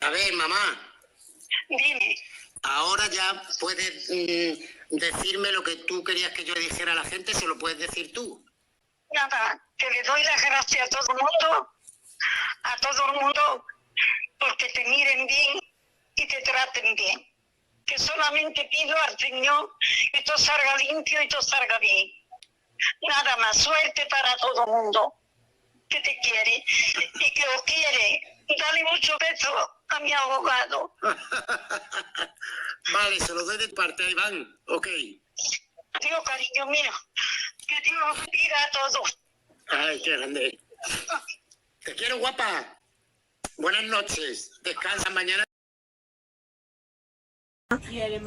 A ver, mamá. Dime. Ahora ya puedes decirme lo que tú querías que yo le dijera a la gente, ¿se lo puedes decir tú? Nada, que le doy las gracias a todo el mundo, porque te miren bien y te traten bien. Que solamente pido al Señor que todo salga limpio y todo salga bien. Nada más, suerte para todo el mundo que te quiere y que os quiere. Dale muchos besos a mi abogado. Vale, se lo doy de parte a Iván. Ok. Dios, cariño mío, que Dios os bendiga a todos. Ay, qué grande. Te quiero, guapa. Buenas noches. Descansa mañana.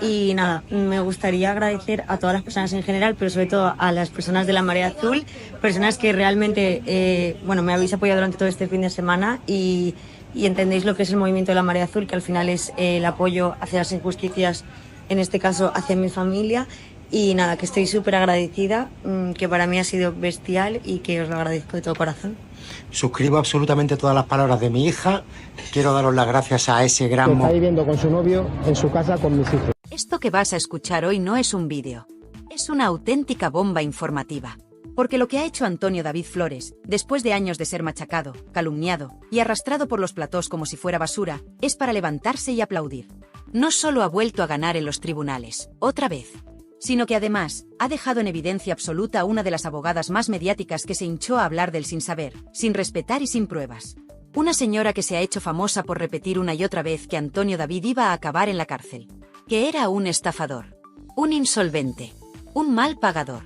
Y nada, me gustaría agradecer a todas las personas en general, pero sobre todo a las personas de la Marea Azul, personas que realmente, me habéis apoyado durante todo este fin de semana y entendéis lo que es el movimiento de la Marea Azul, que al final es el apoyo hacia las injusticias, en este caso hacia mi familia. Y nada, que estoy súper agradecida, que para mí ha sido bestial y que os lo agradezco de todo corazón. Suscribo absolutamente todas las palabras de mi hija. Quiero daros las gracias a ese gran... Está viviendo con su novio en su casa con mis hijos. Esto que vas a escuchar hoy no es un vídeo. Es una auténtica bomba informativa. Porque lo que ha hecho Antonio David Flores, después de años de ser machacado, calumniado y arrastrado por los platós como si fuera basura, es para levantarse y aplaudir. No solo ha vuelto a ganar en los tribunales, otra vez, sino que además ha dejado en evidencia absoluta a una de las abogadas más mediáticas que se hinchó a hablar del sin saber, sin respetar y sin pruebas. Una señora que se ha hecho famosa por repetir una y otra vez que Antonio David iba a acabar en la cárcel, que era un estafador, un insolvente, un mal pagador,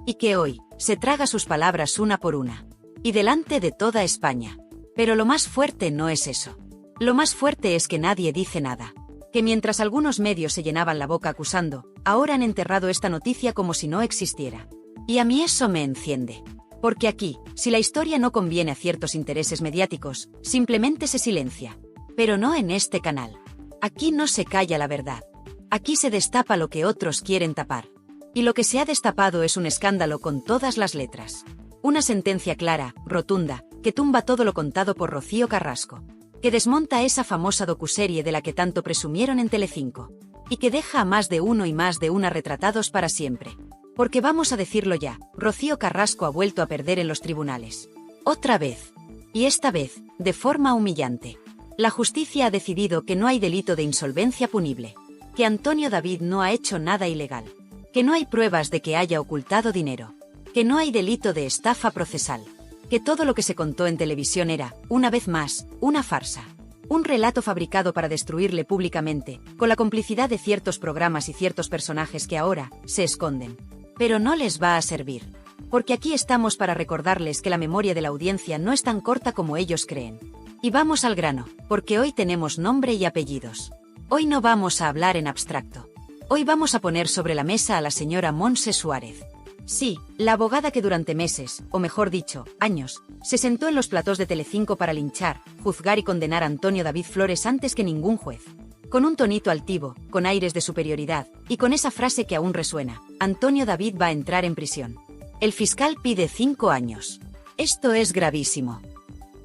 y que hoy se traga sus palabras una por una, y delante de toda España. Pero lo más fuerte no es eso. Lo más fuerte es que nadie dice nada. Que mientras algunos medios se llenaban la boca acusando, ahora han enterrado esta noticia como si no existiera. Y a mí eso me enciende. Porque aquí, si la historia no conviene a ciertos intereses mediáticos, simplemente se silencia. Pero no en este canal. Aquí no se calla la verdad. Aquí se destapa lo que otros quieren tapar. Y lo que se ha destapado es un escándalo con todas las letras. Una sentencia clara, rotunda, que tumba todo lo contado por Rocío Carrasco. Que desmonta esa famosa docuserie de la que tanto presumieron en Telecinco. Y que deja a más de uno y más de una retratados para siempre. Porque vamos a decirlo ya, Rocío Carrasco ha vuelto a perder en los tribunales. Otra vez. Y esta vez, de forma humillante. La justicia ha decidido que no hay delito de insolvencia punible. Que Antonio David no ha hecho nada ilegal. Que no hay pruebas de que haya ocultado dinero. Que no hay delito de estafa procesal. Que todo lo que se contó en televisión era, una vez más, una farsa. Un relato fabricado para destruirle públicamente, con la complicidad de ciertos programas y ciertos personajes que ahora se esconden. Pero no les va a servir. Porque aquí estamos para recordarles que la memoria de la audiencia no es tan corta como ellos creen. Y vamos al grano, porque hoy tenemos nombre y apellidos. Hoy no vamos a hablar en abstracto. Hoy vamos a poner sobre la mesa a la señora Montse Suárez. Sí, la abogada que durante meses, o mejor dicho, años, se sentó en los platós de Telecinco para linchar, juzgar y condenar a Antonio David Flores antes que ningún juez. Con un tonito altivo, con aires de superioridad, y con esa frase que aún resuena, Antonio David va a entrar en prisión. El fiscal pide 5 años. Esto es gravísimo.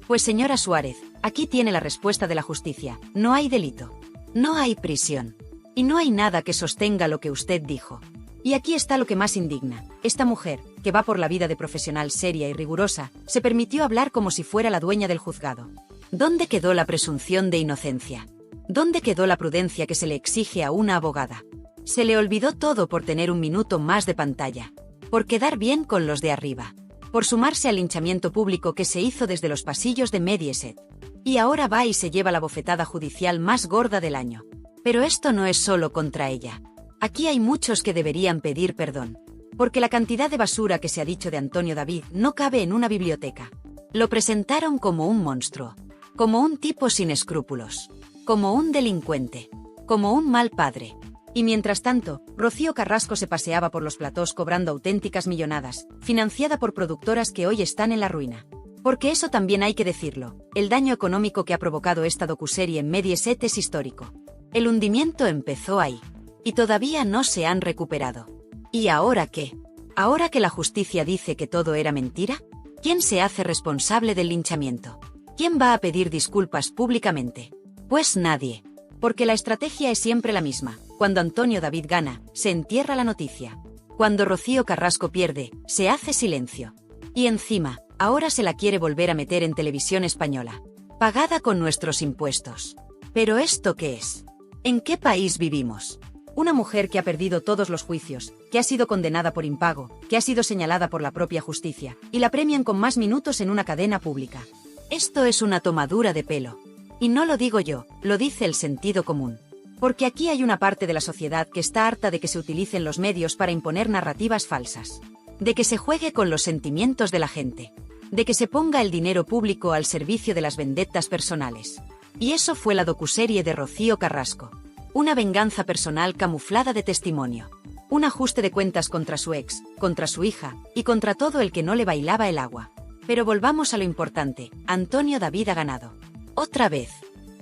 Pues señora Suárez, aquí tiene la respuesta de la justicia, no hay delito. No hay prisión. Y no hay nada que sostenga lo que usted dijo. Y aquí está lo que más indigna. Esta mujer, que va por la vida de profesional seria y rigurosa, se permitió hablar como si fuera la dueña del juzgado. ¿Dónde quedó la presunción de inocencia? ¿Dónde quedó la prudencia que se le exige a una abogada? Se le olvidó todo por tener un minuto más de pantalla. Por quedar bien con los de arriba. Por sumarse al linchamiento público que se hizo desde los pasillos de Mediaset. Y ahora va y se lleva la bofetada judicial más gorda del año. Pero esto no es solo contra ella. Aquí hay muchos que deberían pedir perdón. Porque la cantidad de basura que se ha dicho de Antonio David no cabe en una biblioteca. Lo presentaron como un monstruo. Como un tipo sin escrúpulos. Como un delincuente. Como un mal padre. Y mientras tanto, Rocío Carrasco se paseaba por los platós cobrando auténticas millonadas, financiada por productoras que hoy están en la ruina. Porque eso también hay que decirlo, el daño económico que ha provocado esta docuserie en Mediaset es histórico. El hundimiento empezó ahí. Y todavía no se han recuperado. ¿Y ahora qué? ¿Ahora que la justicia dice que todo era mentira? ¿Quién se hace responsable del linchamiento? ¿Quién va a pedir disculpas públicamente? Pues nadie. Porque la estrategia es siempre la misma. Cuando Antonio David gana, se entierra la noticia. Cuando Rocío Carrasco pierde, se hace silencio. Y encima, ahora se la quiere volver a meter en televisión española. Pagada con nuestros impuestos. ¿Pero esto qué es? ¿En qué país vivimos? Una mujer que ha perdido todos los juicios, que ha sido condenada por impago, que ha sido señalada por la propia justicia, y la premian con más minutos en una cadena pública. Esto es una tomadura de pelo. Y no lo digo yo, lo dice el sentido común. Porque aquí hay una parte de la sociedad que está harta de que se utilicen los medios para imponer narrativas falsas. De que se juegue con los sentimientos de la gente. De que se ponga el dinero público al servicio de las vendettas personales. Y eso fue la docuserie de Rocío Carrasco. Una venganza personal camuflada de testimonio. Un ajuste de cuentas contra su ex, contra su hija, y contra todo el que no le bailaba el agua. Pero volvamos a lo importante, Antonio David ha ganado. Otra vez.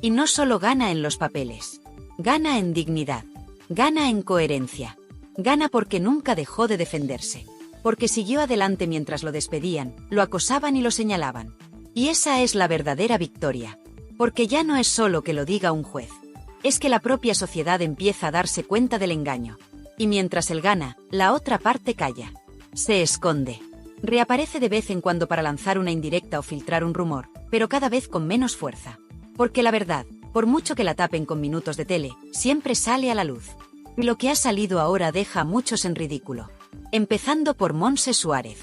Y no solo gana en los papeles. Gana en dignidad. Gana en coherencia. Gana porque nunca dejó de defenderse. Porque siguió adelante mientras lo despedían, lo acosaban y lo señalaban. Y esa es la verdadera victoria. Porque ya no es solo que lo diga un juez. Es que la propia sociedad empieza a darse cuenta del engaño. Y mientras él gana, la otra parte calla. Se esconde. Reaparece de vez en cuando para lanzar una indirecta o filtrar un rumor, pero cada vez con menos fuerza. Porque la verdad, por mucho que la tapen con minutos de tele, siempre sale a la luz. Y lo que ha salido ahora deja a muchos en ridículo. Empezando por Montse Suárez.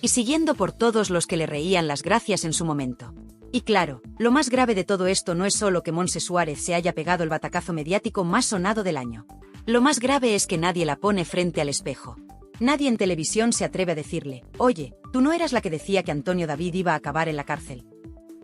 Y siguiendo por todos los que le reían las gracias en su momento. Y claro, lo más grave de todo esto no es solo que Montse Suárez se haya pegado el batacazo mediático más sonado del año. Lo más grave es que nadie la pone frente al espejo. Nadie en televisión se atreve a decirle, oye, tú no eras la que decía que Antonio David iba a acabar en la cárcel.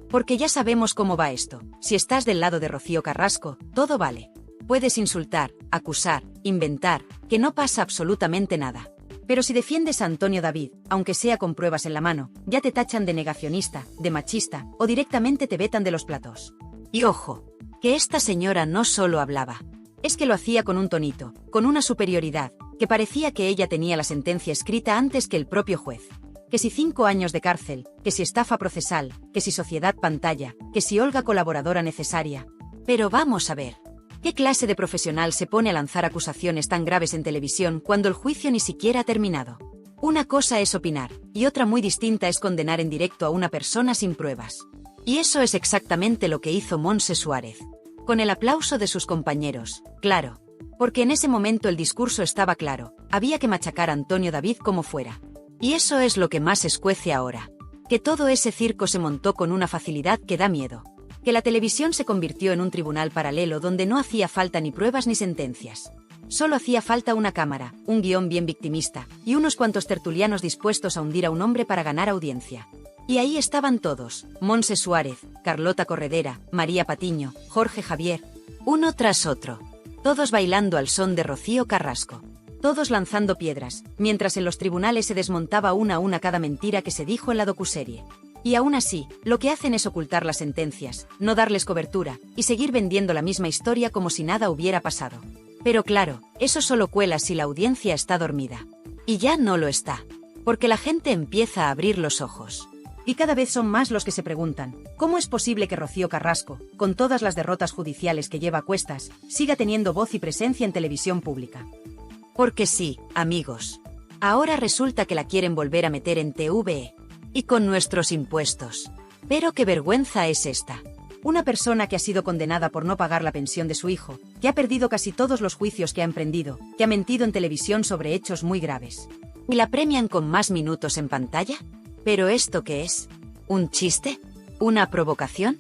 Porque ya sabemos cómo va esto. Si estás del lado de Rocío Carrasco, todo vale. Puedes insultar, acusar, inventar, que no pasa absolutamente nada. Pero si defiendes a Antonio David, aunque sea con pruebas en la mano, ya te tachan de negacionista, de machista, o directamente te vetan de los platos. Y ojo, que esta señora no solo hablaba. Es que lo hacía con un tonito, con una superioridad, que parecía que ella tenía la sentencia escrita antes que el propio juez. Que si 5 años de cárcel, que si estafa procesal, que si sociedad pantalla, que si Olga colaboradora necesaria. Pero vamos a ver. ¿Qué clase de profesional se pone a lanzar acusaciones tan graves en televisión cuando el juicio ni siquiera ha terminado? Una cosa es opinar, y otra muy distinta es condenar en directo a una persona sin pruebas. Y eso es exactamente lo que hizo Montse Suárez. Con el aplauso de sus compañeros, claro. Porque en ese momento el discurso estaba claro, había que machacar a Antonio David como fuera. Y eso es lo que más escuece ahora. Que todo ese circo se montó con una facilidad que da miedo. Que la televisión se convirtió en un tribunal paralelo donde no hacía falta ni pruebas ni sentencias. Solo hacía falta una cámara, un guión bien victimista, y unos cuantos tertulianos dispuestos a hundir a un hombre para ganar audiencia. Y ahí estaban todos, Montse Suárez, Carlota Corredera, María Patiño, Jorge Javier, uno tras otro. Todos bailando al son de Rocío Carrasco. Todos lanzando piedras, mientras en los tribunales se desmontaba una a una cada mentira que se dijo en la docuserie. Y aún así, lo que hacen es ocultar las sentencias, no darles cobertura, y seguir vendiendo la misma historia como si nada hubiera pasado. Pero claro, eso solo cuela si la audiencia está dormida. Y ya no lo está. Porque la gente empieza a abrir los ojos. Y cada vez son más los que se preguntan, ¿cómo es posible que Rocío Carrasco, con todas las derrotas judiciales que lleva a cuestas, siga teniendo voz y presencia en televisión pública? Porque sí, amigos. Ahora resulta que la quieren volver a meter en TVE. Y con nuestros impuestos. Pero qué vergüenza es esta. Una persona que ha sido condenada por no pagar la pensión de su hijo, que ha perdido casi todos los juicios que ha emprendido, que ha mentido en televisión sobre hechos muy graves. ¿Y la premian con más minutos en pantalla? ¿Pero esto qué es? ¿Un chiste? ¿Una provocación?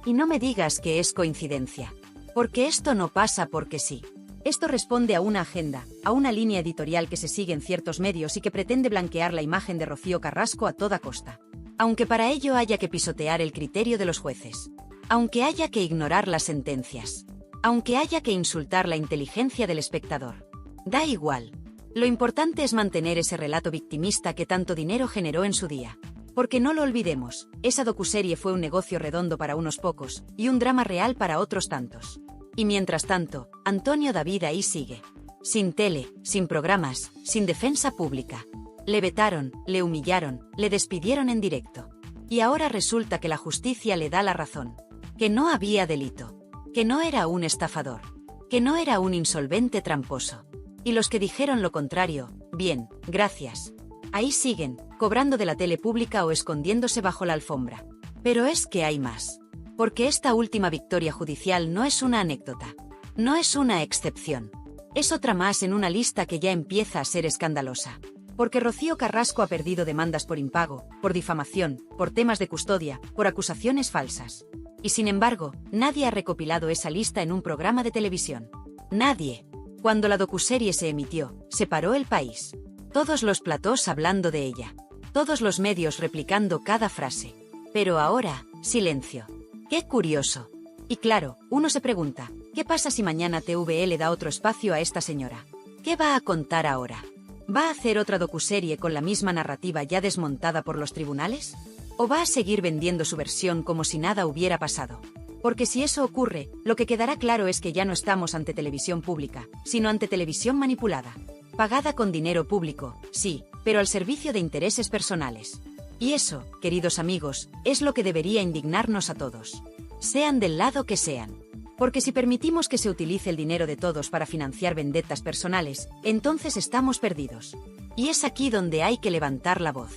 Y no me digas que es coincidencia. Porque esto no pasa porque sí. Esto responde a una agenda, a una línea editorial que se sigue en ciertos medios y que pretende blanquear la imagen de Rocío Carrasco a toda costa. Aunque para ello haya que pisotear el criterio de los jueces. Aunque haya que ignorar las sentencias. Aunque haya que insultar la inteligencia del espectador. Da igual. Lo importante es mantener ese relato victimista que tanto dinero generó en su día. Porque no lo olvidemos, esa docuserie fue un negocio redondo para unos pocos, y un drama real para otros tantos. Y mientras tanto, Antonio David ahí sigue. Sin tele, sin programas, sin defensa pública. Le vetaron, le humillaron, le despidieron en directo. Y ahora resulta que la justicia le da la razón. Que no había delito. que no era un estafador, que no era un insolvente tramposo. Y los que dijeron lo contrario, bien, gracias. Ahí siguen, cobrando de la tele pública o escondiéndose bajo la alfombra. Pero es que hay más. Porque esta última victoria judicial no es una anécdota. No es una excepción. Es otra más en una lista que ya empieza a ser escandalosa. Porque Rocío Carrasco ha perdido demandas por impago, por difamación, por temas de custodia, por acusaciones falsas. Y sin embargo, nadie ha recopilado esa lista en un programa de televisión. Nadie. Cuando la docuserie se emitió, se paró el país. Todos los platós hablando de ella. Todos los medios replicando cada frase. Pero ahora, silencio. ¡Qué curioso! Y claro, uno se pregunta, ¿qué pasa si mañana TVE da otro espacio a esta señora? ¿Qué va a contar ahora? ¿Va a hacer otra docuserie con la misma narrativa ya desmontada por los tribunales? ¿O va a seguir vendiendo su versión como si nada hubiera pasado? Porque si eso ocurre, lo que quedará claro es que ya no estamos ante televisión pública, sino ante televisión manipulada. Pagada con dinero público, sí, pero al servicio de intereses personales. Y eso, queridos amigos, es lo que debería indignarnos a todos. Sean del lado que sean. Porque si permitimos que se utilice el dinero de todos para financiar vendetas personales, entonces estamos perdidos. Y es aquí donde hay que levantar la voz.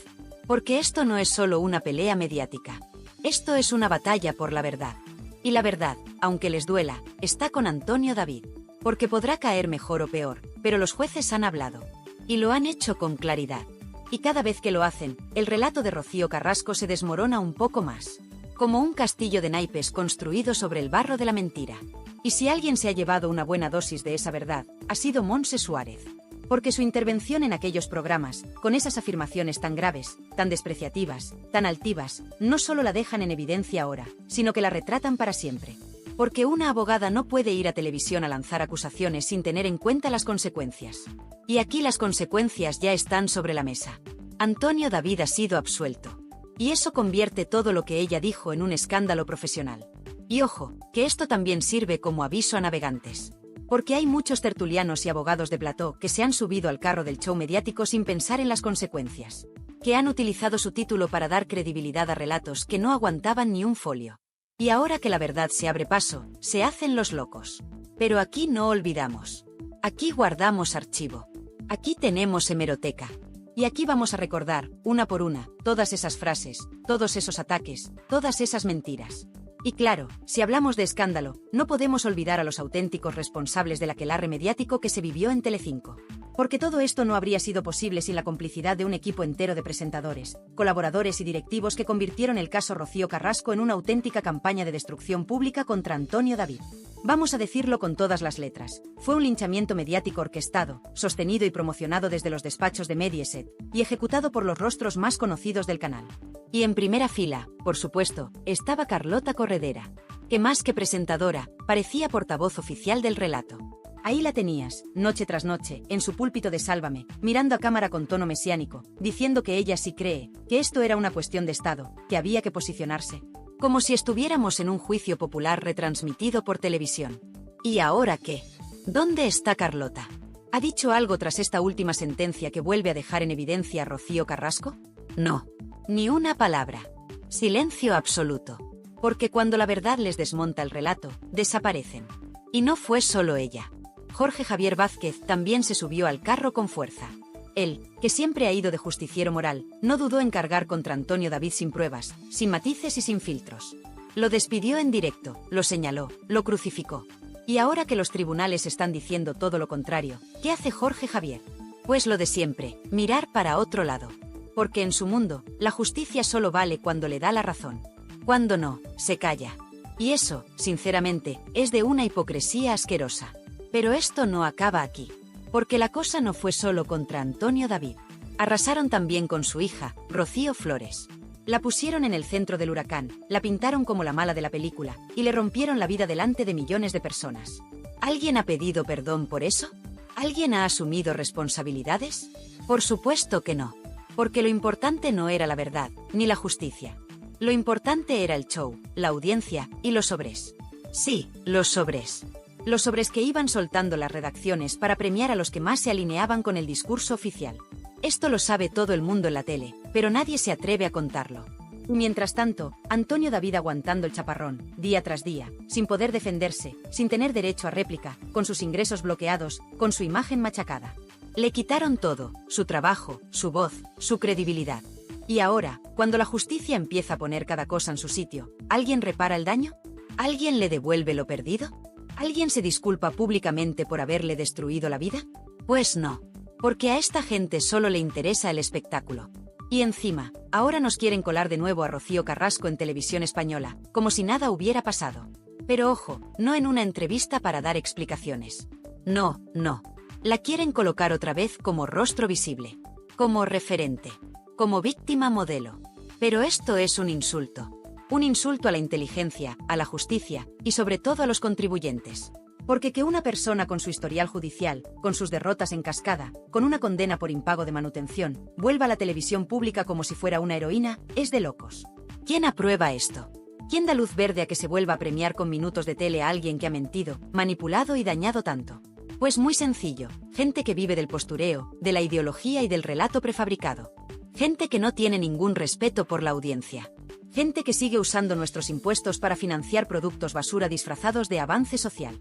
Porque esto no es solo una pelea mediática. Esto es una batalla por la verdad. Y la verdad, aunque les duela, está con Antonio David. Porque podrá caer mejor o peor, pero los jueces han hablado. Y lo han hecho con claridad. Y cada vez que lo hacen, el relato de Rocío Carrasco se desmorona un poco más. Como un castillo de naipes construido sobre el barro de la mentira. Y si alguien se ha llevado una buena dosis de esa verdad, ha sido Montse Suárez. Porque su intervención en aquellos programas, con esas afirmaciones tan graves, tan despreciativas, tan altivas, no solo la dejan en evidencia ahora, sino que la retratan para siempre. Porque una abogada no puede ir a televisión a lanzar acusaciones sin tener en cuenta las consecuencias. Y aquí las consecuencias ya están sobre la mesa. Antonio David ha sido absuelto. Y eso convierte todo lo que ella dijo en un escándalo profesional. Y ojo, que esto también sirve como aviso a navegantes. Porque hay muchos tertulianos y abogados de plató que se han subido al carro del show mediático sin pensar en las consecuencias. Que han utilizado su título para dar credibilidad a relatos que no aguantaban ni un folio. Y ahora que la verdad se abre paso, se hacen los locos. Pero aquí no olvidamos. Aquí guardamos archivo. Aquí tenemos hemeroteca. Y aquí vamos a recordar, una por una, todas esas frases, todos esos ataques, todas esas mentiras. Y claro, si hablamos de escándalo, no podemos olvidar a los auténticos responsables del aquelarre mediático que se vivió en Telecinco. Porque todo esto no habría sido posible sin la complicidad de un equipo entero de presentadores, colaboradores y directivos que convirtieron el caso Rocío Carrasco en una auténtica campaña de destrucción pública contra Antonio David. Vamos a decirlo con todas las letras. Fue un linchamiento mediático orquestado, sostenido y promocionado desde los despachos de Mediaset, y ejecutado por los rostros más conocidos del canal. Y en primera fila, por supuesto, estaba Carlota Corredera, que más que presentadora, parecía portavoz oficial del relato. Ahí la tenías, noche tras noche, en su púlpito de Sálvame, mirando a cámara con tono mesiánico, diciendo que ella sí cree, que esto era una cuestión de Estado, que había que posicionarse. Como si estuviéramos en un juicio popular retransmitido por televisión. ¿Y ahora qué? ¿Dónde está Carlota? ¿Ha dicho algo tras esta última sentencia que vuelve a dejar en evidencia a Rocío Carrasco? No. Ni una palabra. Silencio absoluto. Porque cuando la verdad les desmonta el relato, desaparecen. Y no fue solo ella. Jorge Javier Vázquez también se subió al carro con fuerza. Él, que siempre ha ido de justiciero moral, no dudó en cargar contra Antonio David sin pruebas, sin matices y sin filtros. Lo despidió en directo, lo señaló, lo crucificó. Y ahora que los tribunales están diciendo todo lo contrario, ¿qué hace Jorge Javier? Pues lo de siempre, mirar para otro lado. Porque en su mundo, la justicia solo vale cuando le da la razón. Cuando no, se calla. Y eso, sinceramente, es de una hipocresía asquerosa. Pero esto no acaba aquí. Porque la cosa no fue solo contra Antonio David. Arrasaron también con su hija, Rocío Flores. La pusieron en el centro del huracán, la pintaron como la mala de la película, y le rompieron la vida delante de millones de personas. ¿Alguien ha pedido perdón por eso? ¿Alguien ha asumido responsabilidades? Por supuesto que no. Porque lo importante no era la verdad, ni la justicia. Lo importante era el show, la audiencia y los sobres. Sí, los sobres. Los sobres que iban soltando las redacciones para premiar a los que más se alineaban con el discurso oficial. Esto lo sabe todo el mundo en la tele, pero nadie se atreve a contarlo. Mientras tanto, Antonio David aguantando el chaparrón, día tras día, sin poder defenderse, sin tener derecho a réplica, con sus ingresos bloqueados, con su imagen machacada. Le quitaron todo, su trabajo, su voz, su credibilidad. Y ahora, cuando la justicia empieza a poner cada cosa en su sitio, ¿alguien repara el daño? ¿Alguien le devuelve lo perdido? ¿Alguien se disculpa públicamente por haberle destruido la vida? Pues no, porque a esta gente solo le interesa el espectáculo. Y encima, ahora nos quieren colar de nuevo a Rocío Carrasco en Televisión Española, como si nada hubiera pasado. Pero ojo, no en una entrevista para dar explicaciones. No, no. La quieren colocar otra vez como rostro visible, como referente, como víctima modelo. Pero esto es un insulto. Un insulto a la inteligencia, a la justicia y sobre todo a los contribuyentes. Porque que una persona con su historial judicial, con sus derrotas en cascada, con una condena por impago de manutención, vuelva a la televisión pública como si fuera una heroína, es de locos. ¿Quién aprueba esto? ¿Quién da luz verde a que se vuelva a premiar con minutos de tele a alguien que ha mentido, manipulado y dañado tanto? Pues muy sencillo, gente que vive del postureo, de la ideología y del relato prefabricado. Gente que no tiene ningún respeto por la audiencia. Gente que sigue usando nuestros impuestos para financiar productos basura disfrazados de avance social.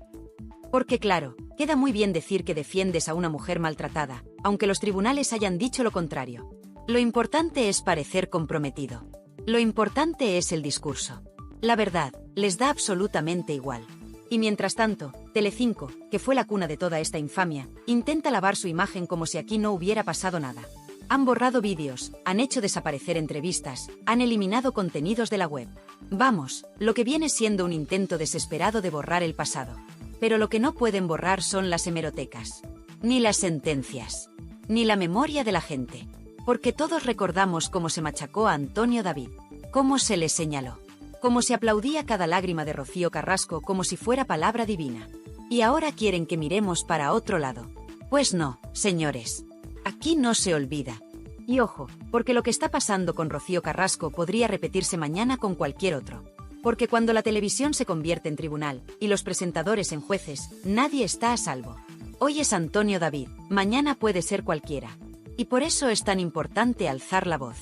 Porque claro, queda muy bien decir que defiendes a una mujer maltratada, aunque los tribunales hayan dicho lo contrario. Lo importante es parecer comprometido. Lo importante es el discurso. La verdad, les da absolutamente igual. Y mientras tanto, Telecinco, que fue la cuna de toda esta infamia, intenta lavar su imagen como si aquí no hubiera pasado nada. Han borrado vídeos, han hecho desaparecer entrevistas, han eliminado contenidos de la web. Vamos, lo que viene siendo un intento desesperado de borrar el pasado. Pero lo que no pueden borrar son las hemerotecas. Ni las sentencias. Ni la memoria de la gente. Porque todos recordamos cómo se machacó a Antonio David. Cómo se le señaló. Cómo se aplaudía cada lágrima de Rocío Carrasco como si fuera palabra divina. Y ahora quieren que miremos para otro lado. Pues no, señores. Aquí no se olvida. Y ojo, porque lo que está pasando con Rocío Carrasco podría repetirse mañana con cualquier otro. Porque cuando la televisión se convierte en tribunal, y los presentadores en jueces, nadie está a salvo. Hoy es Antonio David, mañana puede ser cualquiera. Y por eso es tan importante alzar la voz.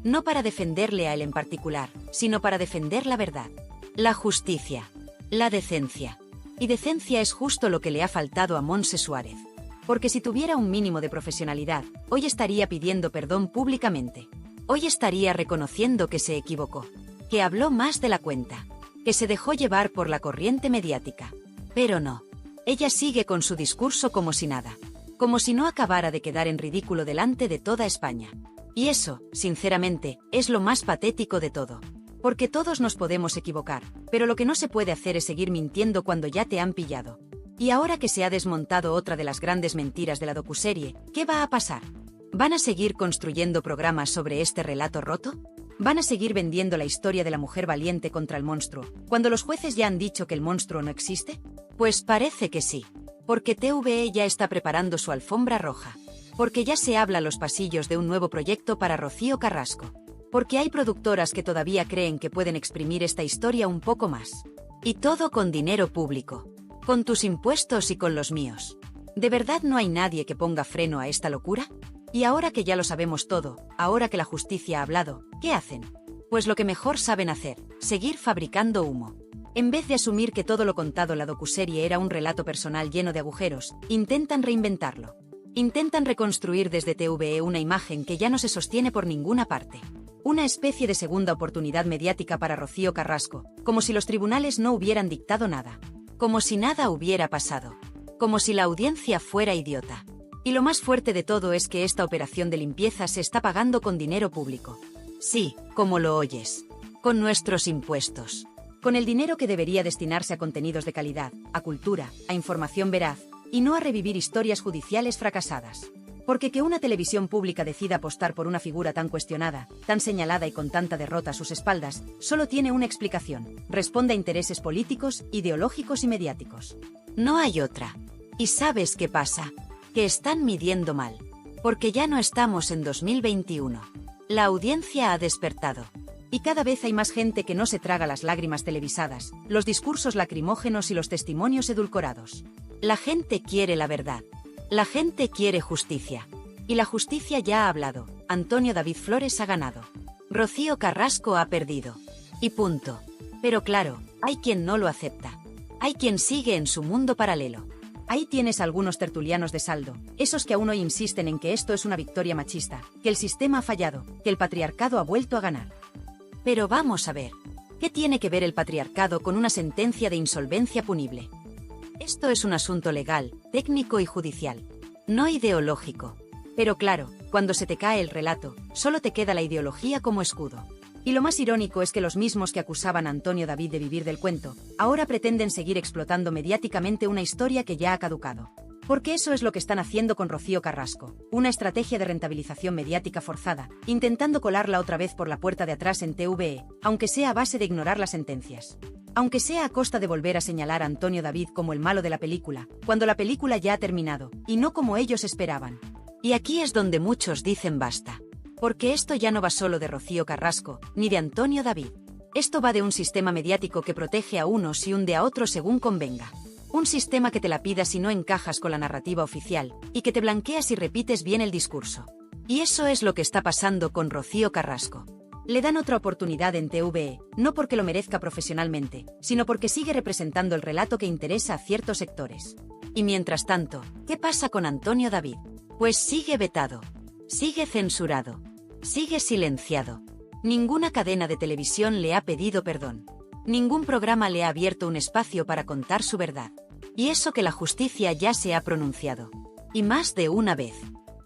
No para defenderle a él en particular, sino para defender la verdad. La justicia. La decencia. Y decencia es justo lo que le ha faltado a Montse Suárez. Porque si tuviera un mínimo de profesionalidad, hoy estaría pidiendo perdón públicamente. Hoy estaría reconociendo que se equivocó. Que habló más de la cuenta, que se dejó llevar por la corriente mediática. Pero no. Ella sigue con su discurso como si nada. Como si no acabara de quedar en ridículo delante de toda España. Y eso, sinceramente, es lo más patético de todo. Porque todos nos podemos equivocar, pero lo que no se puede hacer es seguir mintiendo cuando ya te han pillado. Y ahora que se ha desmontado otra de las grandes mentiras de la docuserie, ¿qué va a pasar? ¿Van a seguir construyendo programas sobre este relato roto? ¿Van a seguir vendiendo la historia de la mujer valiente contra el monstruo, cuando los jueces ya han dicho que el monstruo no existe? Pues parece que sí. Porque TVE ya está preparando su alfombra roja. Porque ya se habla a los pasillos de un nuevo proyecto para Rocío Carrasco. Porque hay productoras que todavía creen que pueden exprimir esta historia un poco más. Y todo con dinero público. Con tus impuestos y con los míos. ¿De verdad no hay nadie que ponga freno a esta locura? Y ahora que ya lo sabemos todo, ahora que la justicia ha hablado, ¿qué hacen? Pues lo que mejor saben hacer, seguir fabricando humo. En vez de asumir que todo lo contado en la docuserie era un relato personal lleno de agujeros, intentan reinventarlo. Intentan reconstruir desde TVE una imagen que ya no se sostiene por ninguna parte. Una especie de segunda oportunidad mediática para Rocío Carrasco, como si los tribunales no hubieran dictado nada. Como si nada hubiera pasado. Como si la audiencia fuera idiota. Y lo más fuerte de todo es que esta operación de limpieza se está pagando con dinero público. Sí, como lo oyes. Con nuestros impuestos. Con el dinero que debería destinarse a contenidos de calidad, a cultura, a información veraz, y no a revivir historias judiciales fracasadas. Porque que una televisión pública decida apostar por una figura tan cuestionada, tan señalada y con tanta derrota a sus espaldas, solo tiene una explicación. Responde a intereses políticos, ideológicos y mediáticos. No hay otra. ¿Y sabes qué pasa? Que están midiendo mal. Porque ya no estamos en 2021. La audiencia ha despertado. Y cada vez hay más gente que no se traga las lágrimas televisadas, los discursos lacrimógenos y los testimonios edulcorados. La gente quiere la verdad. La gente quiere justicia. Y la justicia ya ha hablado. Antonio David Flores ha ganado. Rocío Carrasco ha perdido. Y punto. Pero claro, hay quien no lo acepta. Hay quien sigue en su mundo paralelo. Ahí tienes algunos tertulianos de saldo, esos que aún hoy insisten en que esto es una victoria machista, que el sistema ha fallado, que el patriarcado ha vuelto a ganar. Pero vamos a ver, ¿qué tiene que ver el patriarcado con una sentencia de insolvencia punible? Esto es un asunto legal, técnico y judicial, no ideológico. Pero claro, cuando se te cae el relato, solo te queda la ideología como escudo. Y lo más irónico es que los mismos que acusaban a Antonio David de vivir del cuento, ahora pretenden seguir explotando mediáticamente una historia que ya ha caducado. Porque eso es lo que están haciendo con Rocío Carrasco, una estrategia de rentabilización mediática forzada, intentando colarla otra vez por la puerta de atrás en TVE, aunque sea a base de ignorar las sentencias. Aunque sea a costa de volver a señalar a Antonio David como el malo de la película, cuando la película ya ha terminado, y no como ellos esperaban. Y aquí es donde muchos dicen basta. Porque esto ya no va solo de Rocío Carrasco, ni de Antonio David. Esto va de un sistema mediático que protege a unos y hunde a otros según convenga. Un sistema que te la pida si no encajas con la narrativa oficial, y que te blanquea si repites bien el discurso. Y eso es lo que está pasando con Rocío Carrasco. Le dan otra oportunidad en TVE, no porque lo merezca profesionalmente, sino porque sigue representando el relato que interesa a ciertos sectores. Y mientras tanto, ¿qué pasa con Antonio David? Pues sigue vetado. Sigue censurado. Sigue silenciado. Ninguna cadena de televisión le ha pedido perdón. Ningún programa le ha abierto un espacio para contar su verdad. Y eso que la justicia ya se ha pronunciado. Y más de una vez.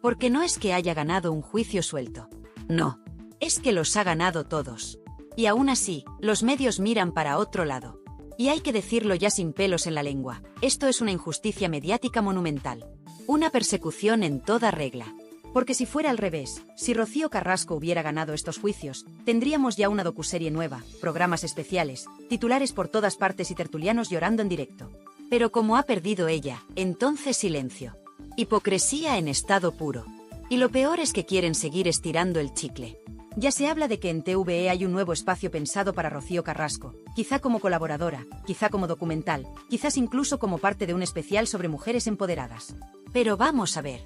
Porque no es que haya ganado un juicio suelto. No. Es que los ha ganado todos. Y aún así, los medios miran para otro lado. Y hay que decirlo ya sin pelos en la lengua. Esto es una injusticia mediática monumental. Una persecución en toda regla. Porque si fuera al revés, si Rocío Carrasco hubiera ganado estos juicios, tendríamos ya una docuserie nueva, programas especiales, titulares por todas partes y tertulianos llorando en directo. Pero como ha perdido ella, entonces silencio. Hipocresía en estado puro. Y lo peor es que quieren seguir estirando el chicle. Ya se habla de que en TVE hay un nuevo espacio pensado para Rocío Carrasco, quizá como colaboradora, quizá como documental, quizás incluso como parte de un especial sobre mujeres empoderadas. Pero vamos a ver.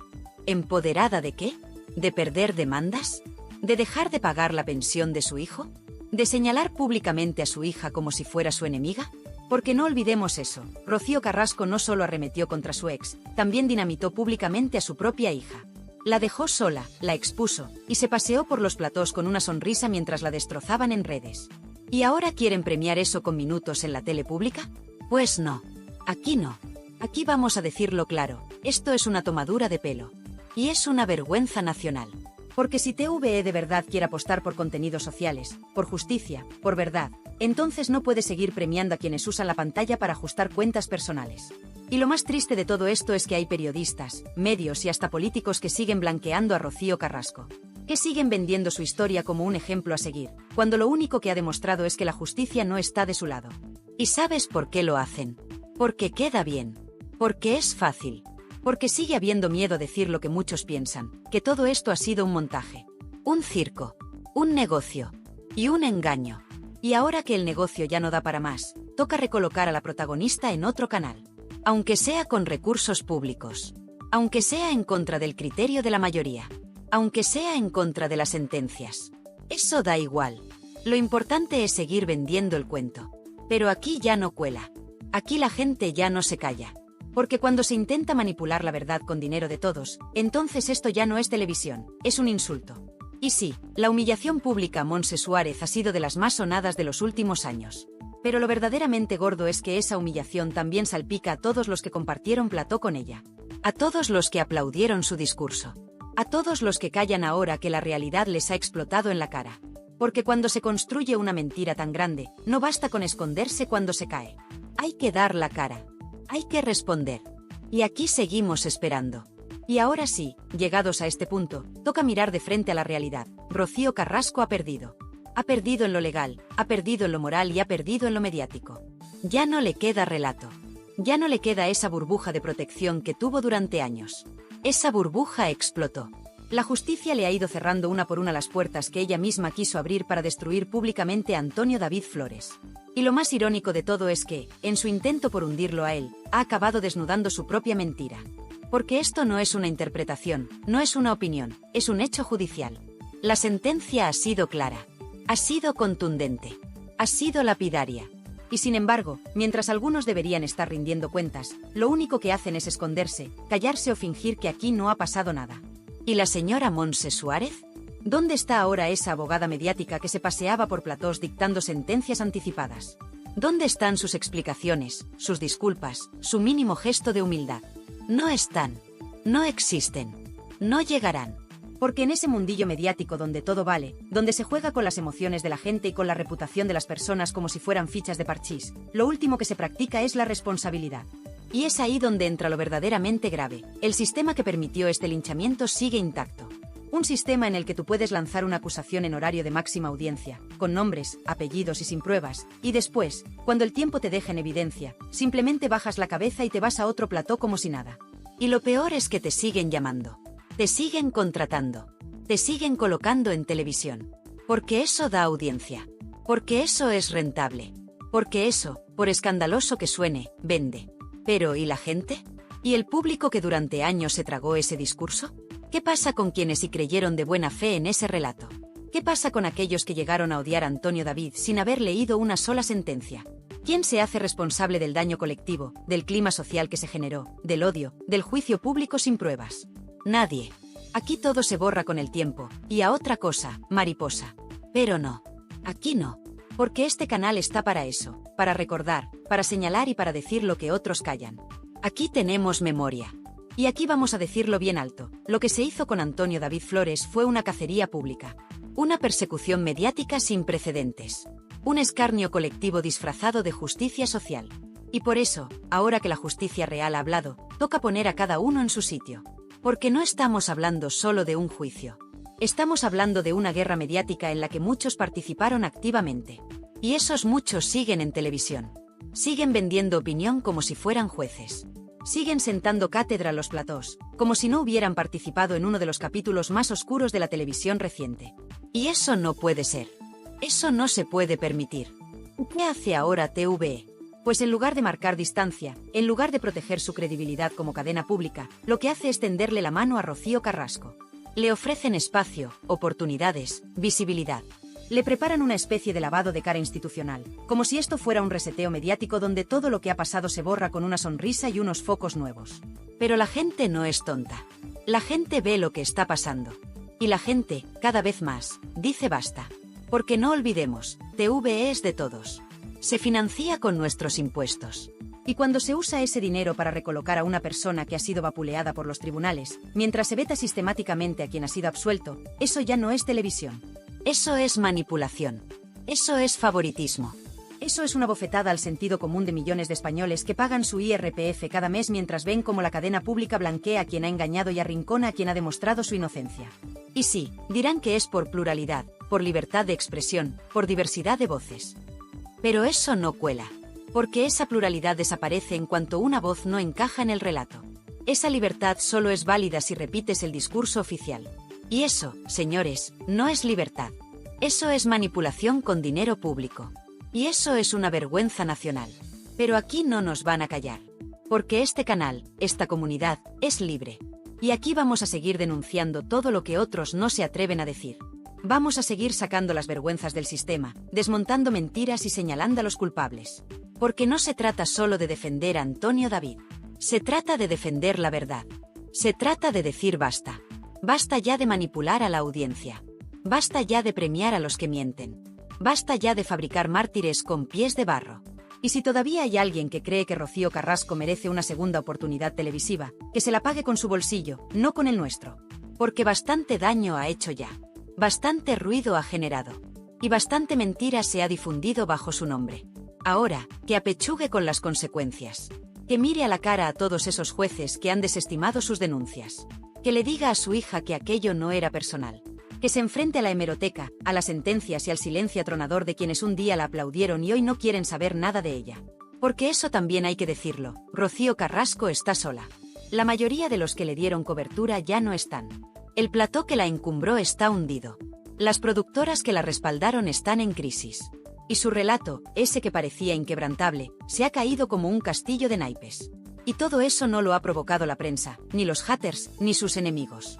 ¿Empoderada de qué? ¿De perder demandas? ¿De dejar de pagar la pensión de su hijo? ¿De señalar públicamente a su hija como si fuera su enemiga? Porque no olvidemos eso, Rocío Carrasco no solo arremetió contra su ex, también dinamitó públicamente a su propia hija. La dejó sola, la expuso, y se paseó por los platós con una sonrisa mientras la destrozaban en redes. ¿Y ahora quieren premiar eso con minutos en la tele pública? Pues no. Aquí no. Aquí vamos a decirlo claro, esto es una tomadura de pelo. Y es una vergüenza nacional. Porque si TVE de verdad quiere apostar por contenidos sociales, por justicia, por verdad, entonces no puede seguir premiando a quienes usan la pantalla para ajustar cuentas personales. Y lo más triste de todo esto es que hay periodistas, medios y hasta políticos que siguen blanqueando a Rocío Carrasco. Que siguen vendiendo su historia como un ejemplo a seguir, cuando lo único que ha demostrado es que la justicia no está de su lado. ¿Y sabes por qué lo hacen? Porque queda bien. Porque es fácil. Porque sigue habiendo miedo a decir lo que muchos piensan, que todo esto ha sido un montaje. Un circo. Un negocio. Y un engaño. Y ahora que el negocio ya no da para más, toca recolocar a la protagonista en otro canal. Aunque sea con recursos públicos. Aunque sea en contra del criterio de la mayoría. Aunque sea en contra de las sentencias. Eso da igual. Lo importante es seguir vendiendo el cuento. Pero aquí ya no cuela. Aquí la gente ya no se calla. Porque cuando se intenta manipular la verdad con dinero de todos, entonces esto ya no es televisión, es un insulto. Y sí, la humillación pública a Montse Suárez ha sido de las más sonadas de los últimos años. Pero lo verdaderamente gordo es que esa humillación también salpica a todos los que compartieron plató con ella. A todos los que aplaudieron su discurso. A todos los que callan ahora que la realidad les ha explotado en la cara. Porque cuando se construye una mentira tan grande, no basta con esconderse cuando se cae. Hay que dar la cara. Hay que responder. Y aquí seguimos esperando. Y ahora sí, llegados a este punto, toca mirar de frente a la realidad. Rocío Carrasco ha perdido. Ha perdido en lo legal, ha perdido en lo moral y ha perdido en lo mediático. Ya no le queda relato. Ya no le queda esa burbuja de protección que tuvo durante años. Esa burbuja explotó. La justicia le ha ido cerrando una por una las puertas que ella misma quiso abrir para destruir públicamente a Antonio David Flores. Y lo más irónico de todo es que, en su intento por hundirlo a él, ha acabado desnudando su propia mentira. Porque esto no es una interpretación, no es una opinión, es un hecho judicial. La sentencia ha sido clara. Ha sido contundente. Ha sido lapidaria. Y sin embargo, mientras algunos deberían estar rindiendo cuentas, lo único que hacen es esconderse, callarse o fingir que aquí no ha pasado nada. ¿Y la señora Montse Suárez? ¿Dónde está ahora esa abogada mediática que se paseaba por platós dictando sentencias anticipadas? ¿Dónde están sus explicaciones, sus disculpas, su mínimo gesto de humildad? No están. No existen. No llegarán. Porque en ese mundillo mediático donde todo vale, donde se juega con las emociones de la gente y con la reputación de las personas como si fueran fichas de parchís, lo último que se practica es la responsabilidad. Y es ahí donde entra lo verdaderamente grave. El sistema que permitió este linchamiento sigue intacto. Un sistema en el que tú puedes lanzar una acusación en horario de máxima audiencia, con nombres, apellidos y sin pruebas, y después, cuando el tiempo te deja en evidencia, simplemente bajas la cabeza y te vas a otro plató como si nada. Y lo peor es que te siguen llamando. Te siguen contratando. Te siguen colocando en televisión. Porque eso da audiencia. Porque eso es rentable. Porque eso, por escandaloso que suene, vende. Pero, ¿y la gente? ¿Y el público que durante años se tragó ese discurso? ¿Qué pasa con quienes sí creyeron de buena fe en ese relato? ¿Qué pasa con aquellos que llegaron a odiar a Antonio David sin haber leído una sola sentencia? ¿Quién se hace responsable del daño colectivo, del clima social que se generó, del odio, del juicio público sin pruebas? Nadie. Aquí todo se borra con el tiempo, y a otra cosa, mariposa. Pero no. Aquí no. Porque este canal está para eso, para recordar, para señalar y para decir lo que otros callan. Aquí tenemos memoria. Y aquí vamos a decirlo bien alto. Lo que se hizo con Antonio David Flores fue una cacería pública. Una persecución mediática sin precedentes. Un escarnio colectivo disfrazado de justicia social. Y por eso, ahora que la justicia real ha hablado, toca poner a cada uno en su sitio. Porque no estamos hablando solo de un juicio. Estamos hablando de una guerra mediática en la que muchos participaron activamente. Y esos muchos siguen en televisión. Siguen vendiendo opinión como si fueran jueces. Siguen sentando cátedra a los platós, como si no hubieran participado en uno de los capítulos más oscuros de la televisión reciente. Y eso no puede ser. Eso no se puede permitir. ¿Qué hace ahora TVE? Pues en lugar de marcar distancia, en lugar de proteger su credibilidad como cadena pública, lo que hace es tenderle la mano a Rocío Carrasco. Le ofrecen espacio, oportunidades, visibilidad. Le preparan una especie de lavado de cara institucional, como si esto fuera un reseteo mediático donde todo lo que ha pasado se borra con una sonrisa y unos focos nuevos. Pero la gente no es tonta. La gente ve lo que está pasando. Y la gente, cada vez más, dice basta. Porque no olvidemos, TVE es de todos. Se financia con nuestros impuestos. Y cuando se usa ese dinero para recolocar a una persona que ha sido vapuleada por los tribunales, mientras se veta sistemáticamente a quien ha sido absuelto, eso ya no es televisión. Eso es manipulación. Eso es favoritismo. Eso es una bofetada al sentido común de millones de españoles que pagan su IRPF cada mes mientras ven cómo la cadena pública blanquea a quien ha engañado y arrincona a quien ha demostrado su inocencia. Y sí, dirán que es por pluralidad, por libertad de expresión, por diversidad de voces. Pero eso no cuela. Porque esa pluralidad desaparece en cuanto una voz no encaja en el relato. Esa libertad solo es válida si repites el discurso oficial. Y eso, señores, no es libertad. Eso es manipulación con dinero público. Y eso es una vergüenza nacional. Pero aquí no nos van a callar. Porque este canal, esta comunidad, es libre. Y aquí vamos a seguir denunciando todo lo que otros no se atreven a decir. Vamos a seguir sacando las vergüenzas del sistema, desmontando mentiras y señalando a los culpables. Porque no se trata solo de defender a Antonio David. Se trata de defender la verdad. Se trata de decir basta. Basta ya de manipular a la audiencia. Basta ya de premiar a los que mienten. Basta ya de fabricar mártires con pies de barro. Y si todavía hay alguien que cree que Rocío Carrasco merece una segunda oportunidad televisiva, que se la pague con su bolsillo, no con el nuestro. Porque bastante daño ha hecho ya. Bastante ruido ha generado. Y bastante mentira se ha difundido bajo su nombre. Ahora, que apechugue con las consecuencias. Que mire a la cara a todos esos jueces que han desestimado sus denuncias. Que le diga a su hija que aquello no era personal. Que se enfrente a la hemeroteca, a las sentencias y al silencio atronador de quienes un día la aplaudieron y hoy no quieren saber nada de ella. Porque eso también hay que decirlo, Rocío Carrasco está sola. La mayoría de los que le dieron cobertura ya no están. El plató que la encumbró está hundido. Las productoras que la respaldaron están en crisis. Y su relato, ese que parecía inquebrantable, se ha caído como un castillo de naipes. Y todo eso no lo ha provocado la prensa, ni los haters, ni sus enemigos.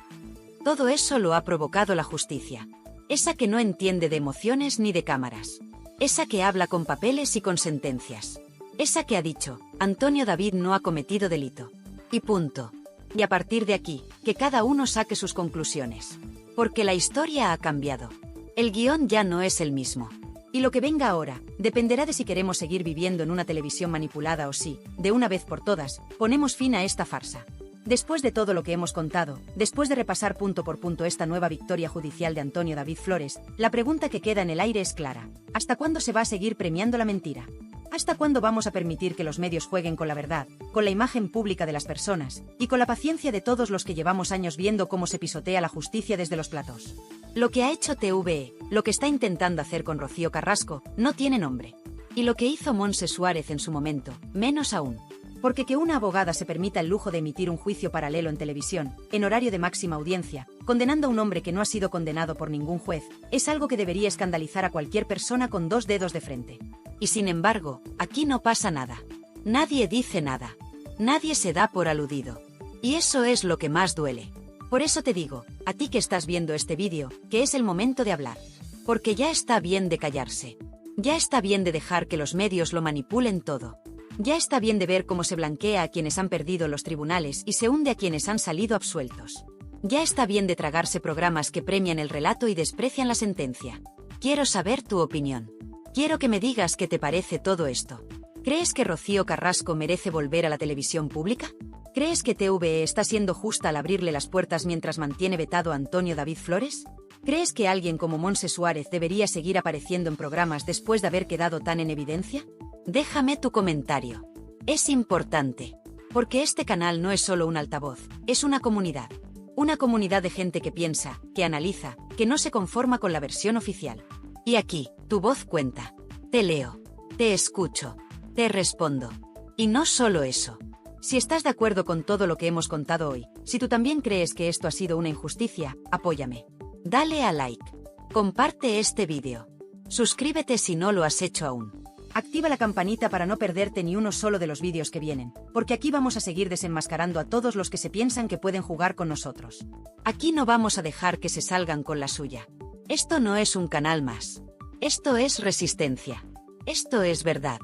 Todo eso lo ha provocado la justicia. Esa que no entiende de emociones ni de cámaras. Esa que habla con papeles y con sentencias. Esa que ha dicho, Antonio David no ha cometido delito. Y punto. Y a partir de aquí, que cada uno saque sus conclusiones. Porque la historia ha cambiado. El guión ya no es el mismo. Y lo que venga ahora, dependerá de si queremos seguir viviendo en una televisión manipulada o si, de una vez por todas, ponemos fin a esta farsa. Después de todo lo que hemos contado, después de repasar punto por punto esta nueva victoria judicial de Antonio David Flores, la pregunta que queda en el aire es clara. ¿Hasta cuándo se va a seguir premiando la mentira? ¿Hasta cuándo vamos a permitir que los medios jueguen con la verdad, con la imagen pública de las personas, y con la paciencia de todos los que llevamos años viendo cómo se pisotea la justicia desde los platos? Lo que ha hecho TVE, lo que está intentando hacer con Rocío Carrasco, no tiene nombre. Y lo que hizo Montse Suárez en su momento, menos aún. Porque que una abogada se permita el lujo de emitir un juicio paralelo en televisión, en horario de máxima audiencia, condenando a un hombre que no ha sido condenado por ningún juez, es algo que debería escandalizar a cualquier persona con 2 dedos de frente. Y sin embargo, aquí no pasa nada. Nadie dice nada. Nadie se da por aludido. Y eso es lo que más duele. Por eso te digo, a ti que estás viendo este vídeo, que es el momento de hablar. Porque ya está bien de callarse. Ya está bien de dejar que los medios lo manipulen todo. Ya está bien de ver cómo se blanquea a quienes han perdido los tribunales y se hunde a quienes han salido absueltos. Ya está bien de tragarse programas que premian el relato y desprecian la sentencia. Quiero saber tu opinión. Quiero que me digas qué te parece todo esto. ¿Crees que Rocío Carrasco merece volver a la televisión pública? ¿Crees que TVE está siendo justa al abrirle las puertas mientras mantiene vetado a Antonio David Flores? ¿Crees que alguien como Montse Suárez debería seguir apareciendo en programas después de haber quedado tan en evidencia? Déjame tu comentario. Es importante. Porque este canal no es solo un altavoz, es una comunidad. Una comunidad de gente que piensa, que analiza, que no se conforma con la versión oficial. Y aquí, tu voz cuenta. Te leo. Te escucho. Te respondo. Y no solo eso. Si estás de acuerdo con todo lo que hemos contado hoy, si tú también crees que esto ha sido una injusticia, apóyame. Dale a like. Comparte este vídeo. Suscríbete si no lo has hecho aún. Activa la campanita para no perderte ni uno solo de los vídeos que vienen, porque aquí vamos a seguir desenmascarando a todos los que se piensan que pueden jugar con nosotros. Aquí no vamos a dejar que se salgan con la suya. Esto no es un canal más. Esto es resistencia. Esto es verdad.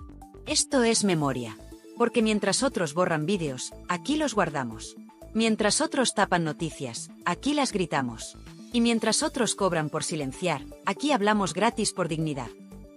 Esto es memoria. Porque mientras otros borran vídeos, aquí los guardamos. Mientras otros tapan noticias, aquí las gritamos. Y mientras otros cobran por silenciar, aquí hablamos gratis por dignidad.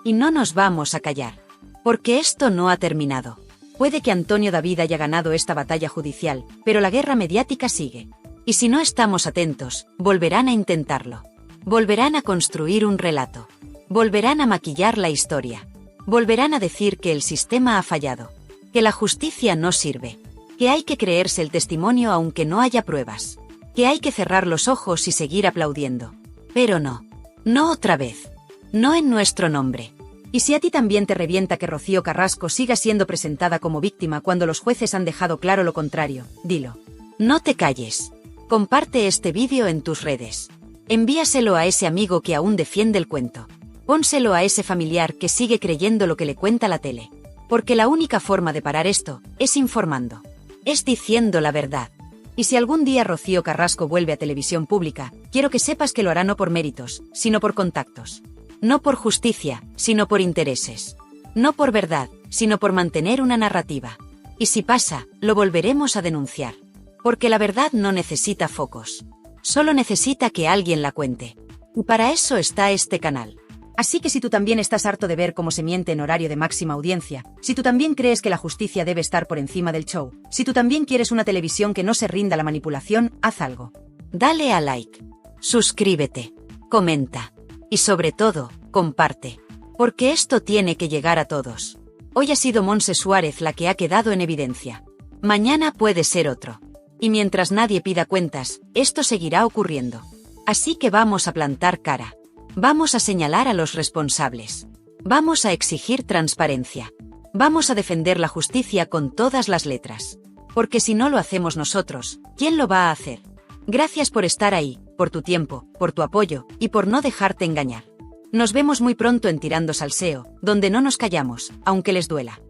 Y no nos vamos a callar. Porque esto no ha terminado. Puede que Antonio David haya ganado esta batalla judicial, pero la guerra mediática sigue. Y si no estamos atentos, volverán a intentarlo. Volverán a construir un relato. Volverán a maquillar la historia. Volverán a decir que el sistema ha fallado. Que la justicia no sirve. Que hay que creerse el testimonio aunque no haya pruebas. Que hay que cerrar los ojos y seguir aplaudiendo. Pero no. No otra vez. No en nuestro nombre. Y si a ti también te revienta que Rocío Carrasco siga siendo presentada como víctima cuando los jueces han dejado claro lo contrario, dilo. No te calles. Comparte este vídeo en tus redes. Envíaselo a ese amigo que aún defiende el cuento. Pónselo a ese familiar que sigue creyendo lo que le cuenta la tele. Porque la única forma de parar esto es informando. Es diciendo la verdad. Y si algún día Rocío Carrasco vuelve a televisión pública, quiero que sepas que lo hará no por méritos, sino por contactos. No por justicia, sino por intereses. No por verdad, sino por mantener una narrativa. Y si pasa, lo volveremos a denunciar. Porque la verdad no necesita focos. Solo necesita que alguien la cuente. Y para eso está este canal. Así que si tú también estás harto de ver cómo se miente en horario de máxima audiencia, si tú también crees que la justicia debe estar por encima del show, si tú también quieres una televisión que no se rinda a la manipulación, haz algo. Dale a like. Suscríbete. Comenta. Y sobre todo, comparte. Porque esto tiene que llegar a todos. Hoy ha sido Montse Suárez la que ha quedado en evidencia. Mañana puede ser otro. Y mientras nadie pida cuentas, esto seguirá ocurriendo. Así que vamos a plantar cara. Vamos a señalar a los responsables. Vamos a exigir transparencia. Vamos a defender la justicia con todas las letras. Porque si no lo hacemos nosotros, ¿quién lo va a hacer? Gracias por estar ahí, por tu tiempo, por tu apoyo, y por no dejarte engañar. Nos vemos muy pronto en Tirando Salseo, donde no nos callamos, aunque les duela.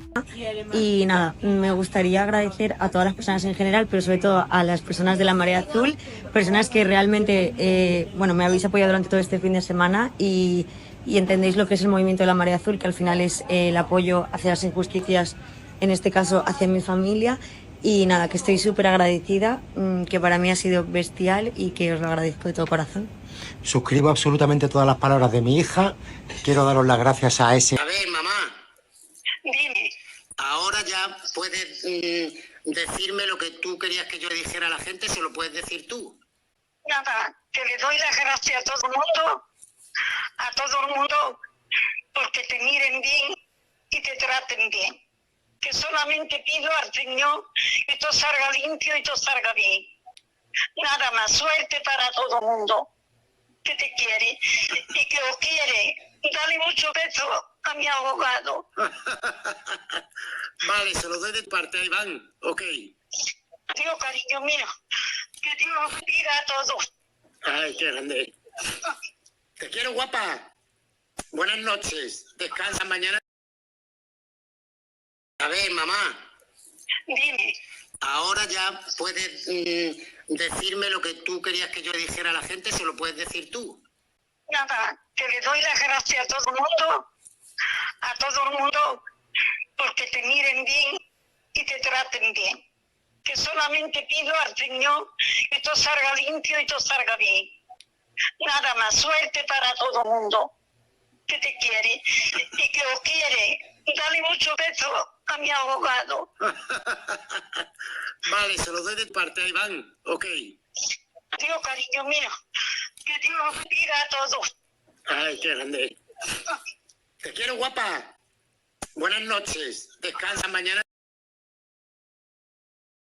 Y nada, me gustaría agradecer a todas las personas en general, pero sobre todo a las personas de la Marea Azul, personas que realmente, bueno, me habéis apoyado durante todo este fin de semana y entendéis lo que es el movimiento de la Marea Azul, que al final es el apoyo hacia las injusticias, en este caso hacia mi familia. Y nada, que estoy súper agradecida, que para mí ha sido bestial y que os lo agradezco de todo corazón. Suscribo absolutamente todas las palabras de mi hija. Quiero daros las gracias a ese... A ver, mamá, Dime. ahora ya puedes decirme lo que tú querías que yo le dijera a la gente, se lo puedes decir tú. Nada, que le doy las gracias a todo el mundo, porque te miren bien y te traten bien. Que solamente pido al Señor que todo salga limpio y todo salga bien. Nada más, suerte para todo el mundo que te quiere y que os quiere. Dale muchos besos a mi abogado. Vale, se lo doy de parte a Iván, ok. Dios, cariño mío, que Dios os bendiga a todos. Ay, qué grande. Te quiero, guapa. Buenas noches. Descansa mañana. A ver, mamá, Dime. ahora ya puedes decirme lo que tú querías que yo le dijera a la gente, se lo puedes decir tú. Nada, que le doy las gracias a todo el mundo, porque te miren bien y te traten bien. Que solamente pido al Señor que todo salga limpio y todo salga bien. Nada más, suerte para todo el mundo que te quiere y que os quiere. Dale muchos besos a mi abogado. Vale, se lo doy de parte a Iván, ok. Dios, cariño mío, que Dios os bendiga a todos. Ay, qué grande. Te quiero, guapa. Buenas noches. Descansa mañana.